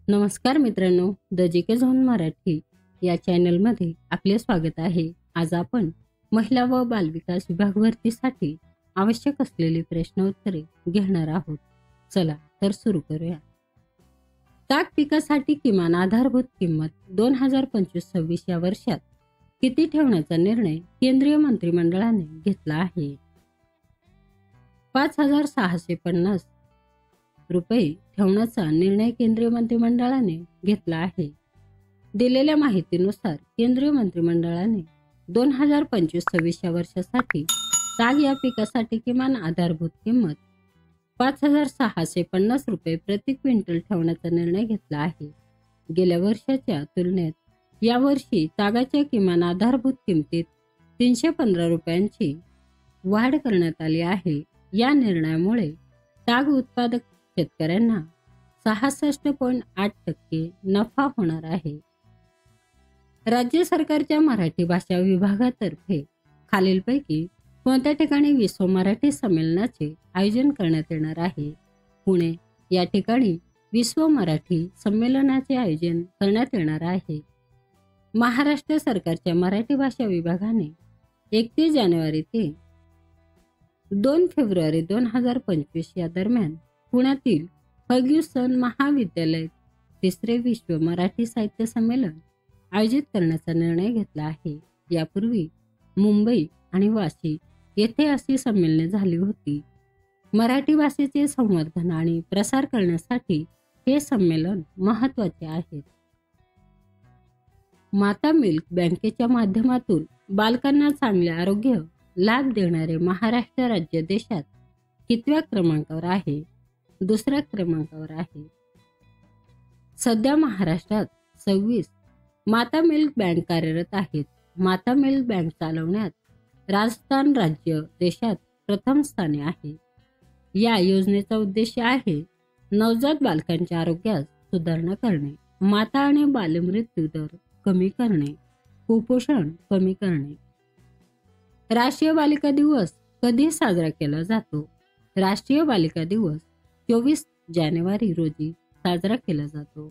नमस्कार मित्रांनो, the G zone Marathi या चॅनलमध्ये आपले स्वागत आहे. आज आपण महिला व बालविकास विभाग भरतीसाठी आवश्यक असलेली प्रश्न उत्तरे घेणार आहोत. चला तर सुरू करूया. ताग पिकासाठी किमान आधारभूत किंमत 2025-26 या वर्षात किती ठेवण्याचा निर्णय केंद्रीय मंत्रिमंडळाने घेतला आहे? 5,650 रुपये ठेवण्याचा निर्णय केंद्रीय मंत्रिमंडळाने घेतला आहे. दिलेल्या माहितीनुसार केंद्रीय मंत्रिमंडळाने 2025-26 या वर्षासाठी ताग या पिकासाठी किमान आधारभूत किंमत 5,650 रुपये प्रति क्विंटल ठेवण्याचा निर्णय घेतला आहे. गेल्या वर्षाच्या तुलनेत यावर्षी तागाच्या किमान आधारभूत किमतीत 315 रुपयांची वाढ करण्यात आली आहे. या निर्णयामुळे ताग उत्पादक शेतकऱ्यांना 66.8% नफा होणार आहे. राज्य सरकारच्या मराठी भाषा विभागातर्फे खालीलपैकी कोणत्या ठिकाणी विश्व मराठी संमेलनाचे आयोजन करण्यात येणार आहे? पुणे या ठिकाणी विश्व मराठी संमेलनाचे आयोजन करण्यात येणार आहे. महाराष्ट्र सरकारच्या मराठी भाषा विभागाने 31 जानेवारी ते 2 फेब्रुवारी 2025 या दरम्यान पुण्यातील फर्ग्युसन महाविद्यालयात 3रे विश्व मराठी साहित्य संमेलन आयोजित करण्याचा निर्णय घेतला आहे. यापूर्वी मुंबई आणि वाशी येथे अशी संमेलने झाली होती. मराठी भाषेचे संवर्धन आणि प्रसार करण्यासाठी हे संमेलन महत्त्वाचे आहे. माता मिल्क बँकेच्या माध्यमातून बालकांना चांगले आरोग्य लाभ देणारे महाराष्ट्र राज्य देशात कितव्या क्रमांकावर आहे? 2ऱ्या क्रमांकावर आहे. सध्या महाराष्ट्रात 26 माता मिल्क बँक कार्यरत आहेत. माता मिल्क बँक चालवण्यात राजस्थान राज्य देशात प्रथम स्थानी आहे. या योजनेचा उद्देश आहे नवजात बालकांच्या आरोग्यात सुधारणा करणे, माता आणि बालमृत्यू दर कमी करणे, कुपोषण कमी करणे. राष्ट्रीय बालिका दिवस कधी साजरा केला जातो? राष्ट्रीय बालिका दिवस 24 जानेवारी रोजी साजरा केला जातो.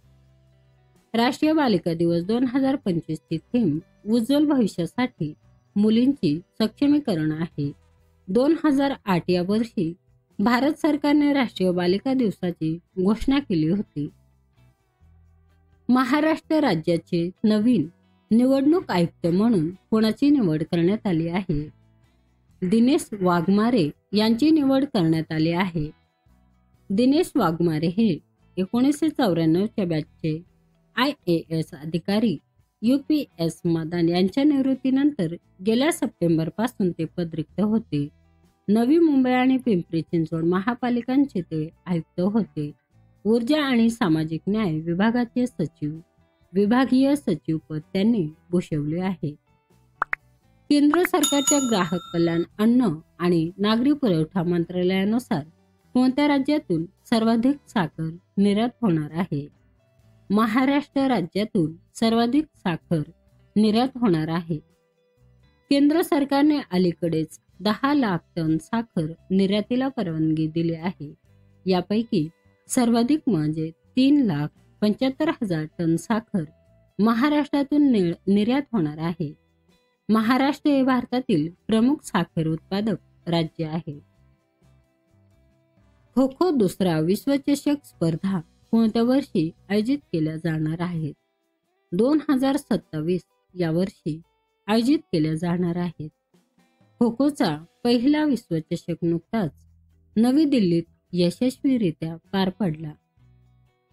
राष्ट्रीय बालिका दिवस 2025 ची थीम उज्ज्वल भविष्यासाठी मुलींची सक्षमीकरण आहे. 2008 या वर्षी भारत सरकारने राष्ट्रीय बालिका दिवसाची घोषणा केली होती. महाराष्ट्र राज्याचे नवीन निवडणूक आयुक्त म्हणून कोणाची निवड करण्यात आली आहे? दिनेश वाघमारे यांची निवड करण्यात आली आहे. दिनेश वाघमारे हे 1994च्या बॅचचे IAS अधिकारी UPS मदान यांच्या निवृत्तीनंतर गेल्या सप्टेंबर पासून ते पदरिक्त होते. नवी मुंबई आणि पिंपरी चिंचवड महापालिकांचे ते आयुक्त होते. ऊर्जा आणि सामाजिक न्याय विभागाचे सचिव, विभागीय सचिव पद त्यांनी भूषवले आहे. केंद्र सरकारच्या ग्राहक कल्याण, अन्न आणि नागरी पुरवठा मंत्रालयानुसार कोणत्या राज्यातून सर्वाधिक साखर निर्यात होणार आहे? महाराष्ट्र राज्यातून सर्वाधिक साखर निर्यात होणार आहे. केंद्र सरकारने अलीकडेच 10 लाख टन साखर निर्यातीला परवानगी दिली आहे. यापैकी सर्वाधिक म्हणजे 3,75,000 टन साखर महाराष्ट्रातून निर्यात होणार आहे. महाराष्ट्र हे भारतातील प्रमुख साखर उत्पादक राज्य आहे. खो खो दुसरा विश्वचषक स्पर्धा कोणत्या वर्षी आयोजित केल्या जाणार आहेत? 2027 या वर्षी आयोजित केल्या जाणार आहेत. खो खोचा पहिला विश्वचषक नुकताच नवी दिल्लीत यशस्वीरित्या पार पडला.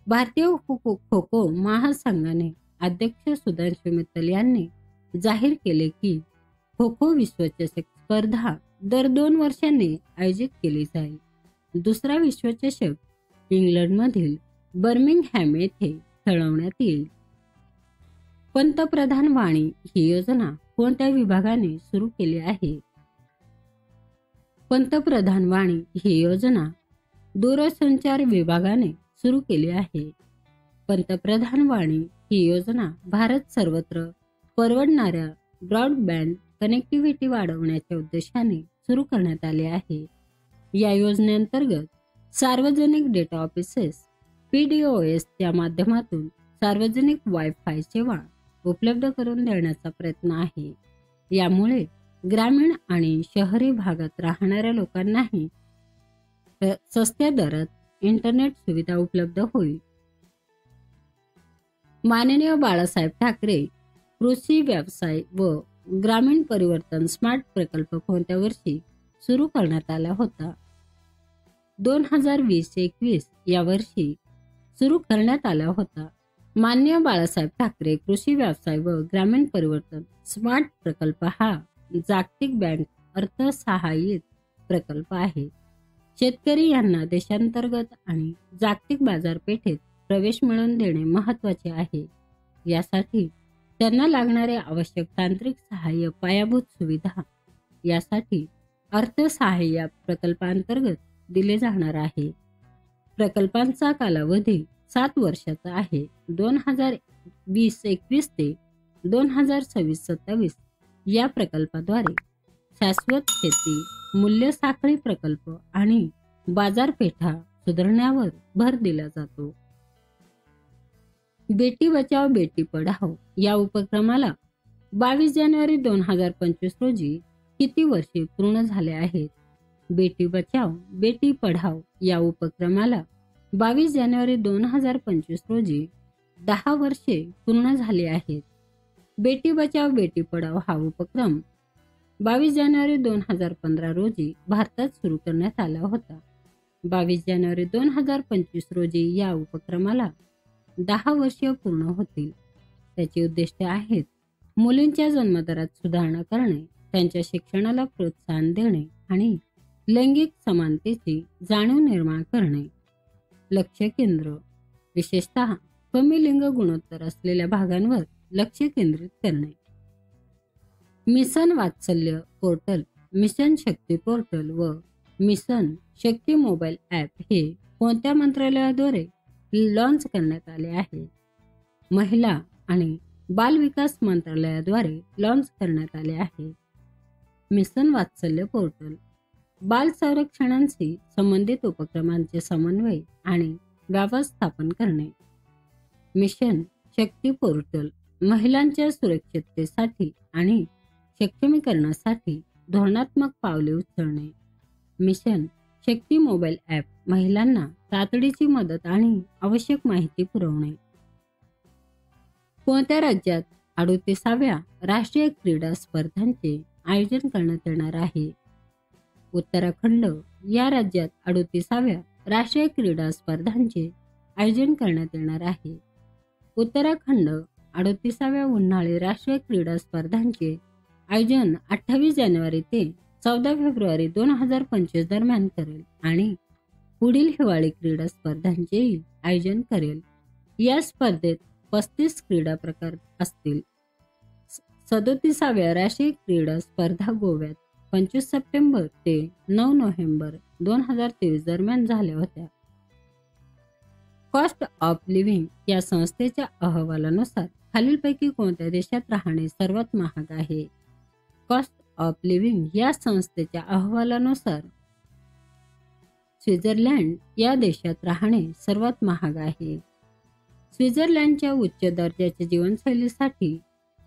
भारतीय खो खो महासंघाने अध्यक्ष सुधांशु मित्तल यांनी जाहीर केले की खो खो विश्वचषक स्पर्धा दर 2 वर्षांनी आयोजित केली जाईल. दुसरा विश्वचषक इंग्लंडमधील बर्मिंगहॅम येथे खेळवण्यात येईल. पंतप्रधान वाणी ही योजना कोणत्या विभागाने सुरू केली आहे? पंतप्रधान वाणी ही योजना दूरसंचार विभागाने सुरू केली आहे. पंतप्रधान वाणी ही योजना भारत सर्वत्र परवडणाऱ्या ब्रॉडबँड कनेक्टिव्हिटी वाढवण्याच्या उद्देशाने सुरू करण्यात आले आहे. या योजनेअंतर्गत सार्वजनिक डेटा ऑफिसेस PDOSच्या माध्यमातून सार्वजनिक वायफाय सेवा उपलब्ध करून देण्याचा प्रयत्न आहे. यामुळे ग्रामीण आणि शहरी भागात राहणाऱ्या लोकांनाही सस्त्या दरात इंटरनेट सुविधा उपलब्ध होईल. माननीय बाळासाहेब ठाकरे कृषी व्यवसाय व ग्रामीण परिवर्तन स्मार्ट प्रकल्प कोणत्या वर्षी सुरू करण्यात आला होता? 2020-21 या वर्षी सुरू करण्यात आला होता. माननीय बाळासाहेब ठाकरे कृषी व्यवसाय व ग्रामीण परिवर्तन स्मार्ट प्रकल्प हा जागतिक बँक अर्थसहाय्यित प्रकल्प आहे. शेतकरी यांना देशांतर्गत आणि जागतिक बाजारपेठेत प्रवेश मिळवून देणे महत्त्वाचे आहे. यासाठी त्यांना लागणारे आवश्यक तांत्रिक सहाय्य, पायाभूत सुविधा यासाठी अर्थसहाय्य प्रकल्पांतर्गत दिले जाणार आहे. प्रकल्पांचा कालावधी 7 वर्षाचा आहे. 2020-21 ते 2026-27 या प्रकल्पाद्वारे शाश्वत शेती, मूल्य साखळी प्रकल्प आणि बाजारपेठा सुधारण्यावर भर दिला जातो. बेटी बचाओ बेटी पढाओ या उपक्रमाला 22 जानेवारी 2025 रोजी किती वर्षे पूर्ण झाले आहेत? बेटी बचाओ बेटी पढाओ या उपक्रमाला 22 जानेवारी 2025 रोजी 10 वर्षे पूर्ण झाली आहेत. बेटी बचाओ बेटी पढाओ हा उपक्रम 22 जानेवारी 2015 रोजी भारतात सुरू करण्यात आला होता. 22 जानेवारी 2025 रोजी या उपक्रमाला 10 वर्षे पूर्ण होतील. त्याची उद्दिष्टे आहेत: मुलींच्या जन्मदरात सुधारणा करणे, त्यांच्या शिक्षणाला प्रोत्साहन देणे आणि लैंगिक समानतेची जाणीव निर्माण करणे. लक्ष केंद्र विशेषतः कमी लिंग गुणोत्तर असलेल्या भागांवर लक्ष केंद्रित करणे. मिशन वात्सल्य पोर्टल, मिशन शक्ती पोर्टल व मिशन शक्ती मोबाईल ॲप हे कोणत्या मंत्रालयाद्वारे लॉन्च करण्यात आले आहे? महिला आणि बाल विकास मंत्रालयाद्वारे लॉन्च करण्यात आले आहे. मिशन वात्सल्य पोर्टल बाल संरक्षणाशी संबंधित उपक्रमांचे समन्वय आणि व्यवस्थापन करणे. मिशन शक्ती पोर्टल महिलांच्या सुरक्षिततेसाठी आणि सक्षमीकरणासाठी धोरणात्मक पावले उचलणे. मिशन शक्ती मोबाईल ॲप महिलांना तातडीची मदत आणि आवश्यक माहिती पुरवणे. कोणत्या राज्यात 38व्या राष्ट्रीय क्रीडा स्पर्धांचे आयोजन करण्यात येणार आहे? उत्तराखंड या राज्यात 38व्या राष्ट्रीय क्रीडा स्पर्धांचे आयोजन करण्यात येणार आहे. उत्तराखंड 38व्या उन्हाळी राष्ट्रीय क्रीडा स्पर्धांचे आयोजन 28 जानेवारी ते 14 फेब्रुवारी 2025 दरम्यान करेल आणि पुढील हिवाळी क्रीडा स्पर्धांचेही आयोजन करेल. या स्पर्धेत 35 क्रीडा प्रकार असतील. 37व्या राष्ट्रीय क्रीडा स्पर्धा गोव्यात 25 सप्टेंबर ते 9 नोव्हेंबर 2023 दरम्यान झाल्या होत्या. कॉस्ट ऑफ लिव्हिंग या संस्थेच्या अहवालानुसार खालीलपैकी कोणत्या देशात राहणे सर्वात महाग आहे? कॉस्ट ऑफ लिव्हिंग या संस्थेच्या अहवालानुसार स्वित्झर्लंड या देशात राहणे सर्वात महाग आहे. स्वित्झर्लंडच्या उच्च दर्जाच्या जीवनशैलीसाठी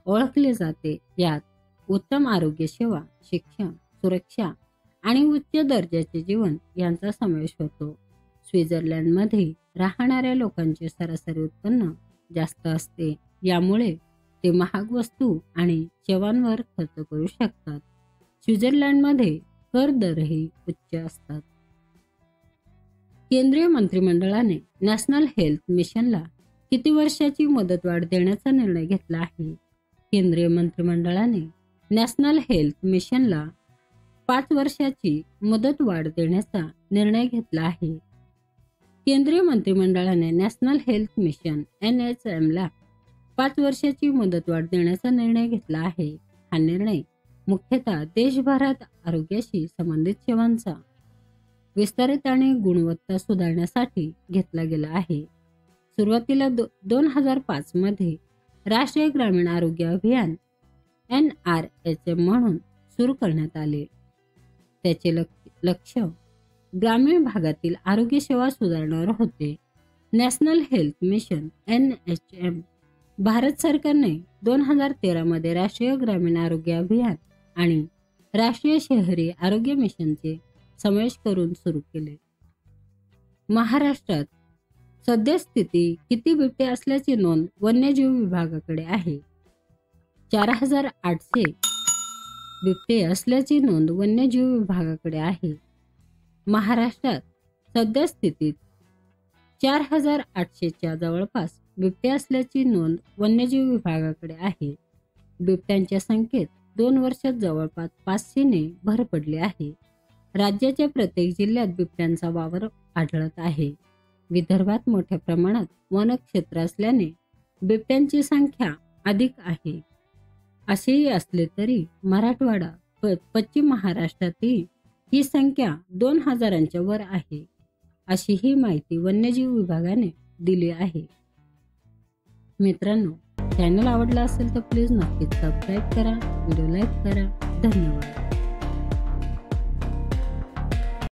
ओळखले जाते. यात उत्तम आरोग्य सेवा, शिक्षण, सुरक्षा आणि उच्च दर्जाचे जीवन यांचा समावेश होतो. स्वित्झर्लंडमध्ये राहणाऱ्या लोकांचे सरासरी उत्पन्न जास्त असते. यामुळे ते महाग वस्तू आणि सेवांवर खर्च करू शकतात. स्वित्झर्लंडमध्ये कर दरही उच्च असतात. केंद्रीय मंत्रिमंडळाने नॅशनल हेल्थ मिशनला किती वर्षाची मुदतवाढ देण्याचा निर्णय घेतला आहे? केंद्रीय मंत्रिमंडळाने नॅशनल हेल्थ मिशनला 5 वर्षाची मुदतवाढ देण्याचा निर्णय घेतला आहे. केंद्रीय मंत्रिमंडळाने नॅशनल हेल्थ मिशन NHM ला 5 वर्षाची मुदतवाढ देण्याचा निर्णय घेतला आहे. हा निर्णय मुख्यतः देशभरात आरोग्याशी संबंधित सेवांचा विस्तारित आणि गुणवत्ता सुधारण्यासाठी घेतला गेला आहे. सुरुवातीला 2005 मध्ये राष्ट्रीय ग्रामीण आरोग्य अभियान NRHM म्हणून सुरू करण्यात आले. त्याचे लक्ष ग्रामीण भागातील आरोग्य सेवा सुधारण्यावर होते. National health mission NHM Bharat सरकारने 2013 मध्ये राष्ट्रीय ग्रामीण आरोग्य अभियान आणि राष्ट्रीय शहरी आरोग्य मिशनचे समावेश करून सुरू केले. महाराष्ट्रात सद्यस्थिती किती बिबटे असल्याची नोंद वन्यजीव विभागाकडे आहे? 4800 बिबटे असल्याची नोंद वन्यजीव विभागाकडे आहे. महाराष्ट्रात सद्यस्थितीत 4800च्या जवळपास बिबटे असल्याची नोंद वन्यजीव विभागाकडे आहे. बिबट्यांच्या संख्येत 2 वर्षात जवळपास 500ने भर पडली आहे. राज्याच्या प्रत्येक जिल्ह्यात बिबट्यांचा वावर आढळत आहे. विदर्भात मोठ्या प्रमाणात वनक्षेत्र असल्याने बिबट्यांची संख्या अधिक आहे. असेही असले तरी मराठवाडा पश्चिम महाराष्ट्रातही ही संख्या 2000च्या वर आहे, अशी ही माहिती वन्यजीव विभागाने दिली आहे. मित्रांनो, चॅनल आवडला असेल तर प्लीज नक्कीच सबस्क्राईब करा, व्हिडिओ लाईक करा. धन्यवाद.